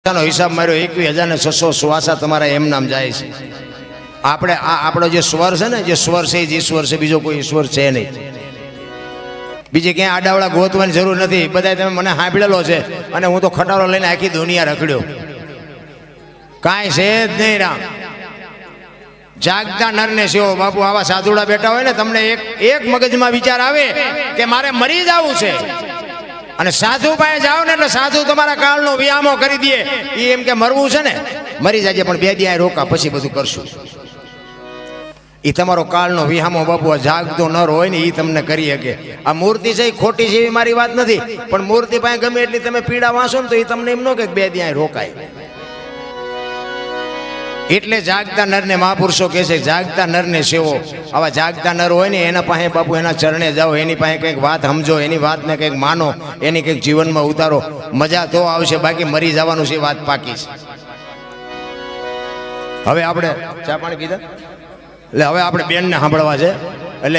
હિસાબ માર્યો 21,600 શ્વાસા તમારા એમ નામ જાય છે. આપણે આપણો જે સ્વર છે ને, જે સ્વર છે જ ઈશ્વર છે, બીજો કોઈ ઈશ્વર છે નહીં. બીજે ક્યાંય આડાવડા ગોતવાની જરૂર નથી. બધા તમે મને સાંભળેલો છે અને હું તો ખટારો લઈને આખી દુનિયા રખડ્યો. કાંઈ છે જ નહીં રામ. જાગતા નરને સેવો. બાપુ આવા સાધુડા બેઠા હોય ને, તમને એક મગજમાં વિચાર આવે કે મારે મરી જવું છે, અને સાધુ પાસે જાઓ ને એટલે સાધુ તમારા કાળનો વિયામો કરી દે. એ એમ કે મરવું છે ને, મરી જાય પણ 2 દી રોકા, પછી બધું કરશું. એ તમારો કાળનો વિહામો બાપુ જાગતો નર હોય ને એ તમને કરી શકે. આ મૂર્તિ છે એ ખોટી છે એવી મારી વાત નથી, પણ મૂર્તિ પાસે ગમે એટલી તમે પીડા વાંચો ને તો એ તમને એમ ન કે 2 દી રોકાય. એટલે જાગતા નરને મહાપુરુષો કહે છે, જાગતા નરને સેવો. આવા જાગતા નર હોય ને એના પાસે બાપુ એના ચરણે જાઓ, એની પાસે કંઈક વાત સમજો, એની વાતને કંઈક માનો, એની કંઈક જીવનમાં ઉતારો. મજા તો આવશે, બાકી મરી જવાનું છે વાત પાકી છે. હવે આપણે ચા પાણી પીધા એટલે હવે આપણે બેનને સાંભળવા છે. એટલે